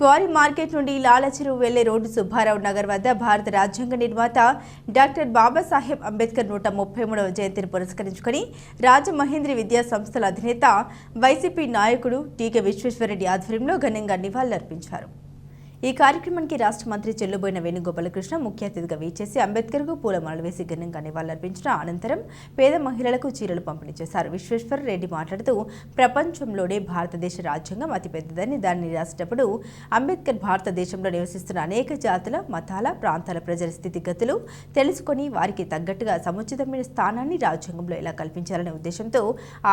Quarry market నుండి లాలచెరువు వెళ్లే road Subbarao Nagar వద్ద భారత రాజ్యాంగ నిర్మాత డాక్టర్ బాబాసాహెబ్ అంబేద్కర్ 133వ జయంతిని పురస్కరించుకుని రాజమహేంద్రి విద్యా సంస్థల అధినేత వైసీపీ నాయకుడు టీకే విశ్వేశ్వరరెడ్డి ఆధ్వర్యంలో ఘనంగా నివాళులర్పించారు। ఈ కార్యక్రమానికి రాష్ట్ర మంత్రి చెల్లుబోయిన వేణుగోపాలకృష్ణ ముఖ్య అతిథిగా వీచేసి అంబేద్కర్కు పూలమాలలు వేసి ఘనంగా నివాళులర్పించిన అనంతరం పేద మహిళలకు చీరలు పంపిణీ చేశారు। విశ్వేశ్వరరెడ్డి మాట్లాడుతూ ప్రపంచంలోనే భారతదేశ రాజ్యాంగం అతిపెద్దదని దానిని రాసేటప్పుడు అంబేద్కర్ భారతదేశంలో నివసిస్తున్న అనేక జాతుల మతాల ప్రాంతాల ప్రజల స్థితిగతులు తెలుసుకొని వారికి తగ్గట్టుగా సముచితమైన స్థానాన్ని రాజ్యాంగంలో ఎలా కల్పించాలనే ఉద్దేశంతో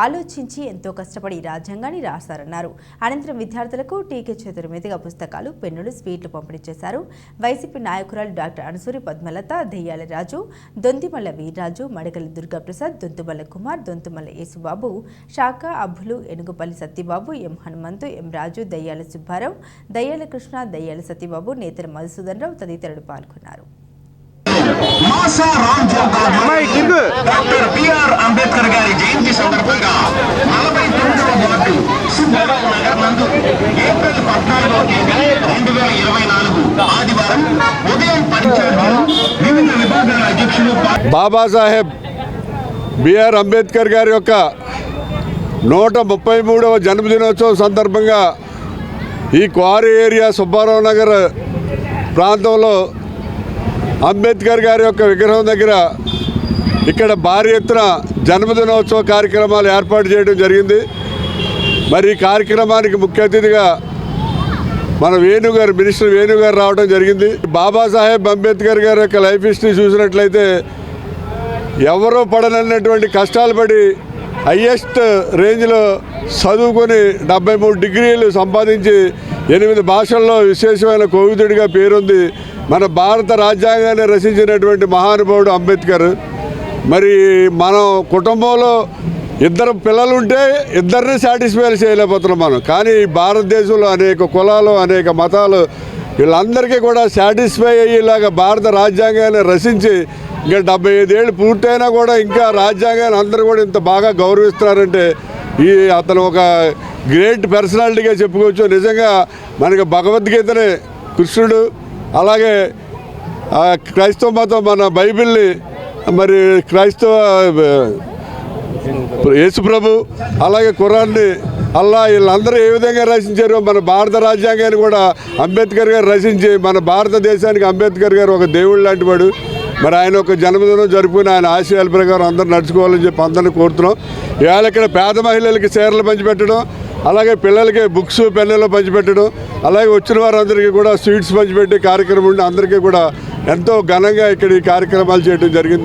ఆలోచించి ఎంతో కష్టపడి ఈ రాజ్యాంగాన్ని రాశారన్నారు। అనంతరం విద్యార్థులకు టీకే చేతుల మీదుగా పుస్తకాలు పెన్నులు స్వీట్లు పంపిణీ చేశారు। వైసీపీ నాయకురాలు డాక్టర్ అనసూరి పద్మలత, దెయ్యాల రాజు, దొంతిమల్ల వీర్రాజు, మడకలి దుర్గాప్రసాద్, దొంతుమల్ల కుమార్, దొంతుమల్ల యేసుబాబు, శాఖ అబ్బులు, ఎనుగుపల్లి సత్యబాబు, ఎం హనుమంతు, ఎం రాజు, దయ్యాల సుబ్బారావు, దయ్యాల కృష్ణ, దయ్యాల సత్యబాబు, నేతల మధుసూదన్ రావు తదితరులు పాల్గొన్నారు। డాక్టర్ బిఆర్ అంబేద్కర్ గారి జయంతి సందర్భంగా 49వ వార్డు సుబ్బారావు నగర్ నందు ఏప్రిల్ 14వ తేదీ 2024 ఆదివారం ఉదయం 10 గంటలకు వివిధ విభాగాల అధ్యక్షులు బాబాసాహెబ్ బిఆర్ అంబేద్కర్ గారి యొక్క 133వ జన్మదినోత్సవం సందర్భంగా ఈ క్వారీ ఏరియా సుబ్బారావు నగర్ ప్రాంతంలో అంబేద్కర్ గారి యొక్క విగ్రహం దగ్గర ఇక్కడ భారీ ఎత్తున జన్మదినోత్సవ కార్యక్రమాలు ఏర్పాటు చేయడం జరిగింది। మరి ఈ కార్యక్రమానికి ముఖ్య అతిథిగా మన మినిస్టర్ వేణు గారు రావడం జరిగింది। బాబాసాహెబ్ అంబేద్కర్ గారి యొక్క లైఫ్ హిస్టరీ చూసినట్లయితే ఎవరో పడనన్నటువంటి కష్టాలు పడి హయ్యెస్ట్ రేంజ్లో చదువుకొని 73 డిగ్రీలు సంపాదించి 8 భాషల్లో విశేషమైన కోవిదుడిగా పేరుంది మన భారత రాజ్యాంగాన్ని రచించినటువంటి మహానుభావుడు అంబేద్కర్। మరి మనం కుటుంబంలో 2 పిల్లలు ఉంటే 2ని సాటిస్ఫై చేయలేకపోతున్నాం మనం, కానీ భారతదేశంలో అనేక కులాలు అనేక మతాలు వీళ్ళందరికీ కూడా సాటిస్ఫై అయ్యేలాగా భారత రాజ్యాంగాన్ని రచించి ఇంకా 75 ఏళ్ళు పూర్తయినా కూడా ఇంకా రాజ్యాంగాన్ని అందరూ కూడా ఇంత బాగా గౌరవిస్తున్నారంటే అతను ఒక గ్రేట్ పర్సనాలిటీగా చెప్పుకోవచ్చు। నిజంగా మనకి భగవద్గీతని కృష్ణుడు, అలాగే క్రైస్తవ మతం మన బైబిల్ని, మరి క్రైస్తవ యేసుప్రభు, అలాగే ఖురాన్ని అల్లా వీళ్ళందరూ ఏ విధంగా రచించారో మన భారత రాజ్యాంగాన్ని కూడా అంబేద్కర్ గారు రచించి మన భారతదేశానికి అంబేద్కర్ గారు ఒక దేవుడు లాంటి వాడు। మరి ఆయన ఒక జన్మదినం జరుపుకుని ఆయన ఆశయాల ప్రకారం అందరూ నడుచుకోవాలని చెప్పి అందరినీ కోరుతున్నాం। ఇవాళ ఇక్కడ పేద మహిళలకి చీరలు పంచిపెట్టడం, అలాగే పిల్లలకి బుక్స్ పెన్నులు పంచిపెట్టడం, అలాగే వచ్చిన వారందరికీ కూడా స్వీట్స్ పంచిపెట్టే కార్యక్రమం ఉండి అందరికీ కూడా ఎంతో ఘనంగా ఇక్కడ ఈ కార్యక్రమాలు చేయడం జరిగింది।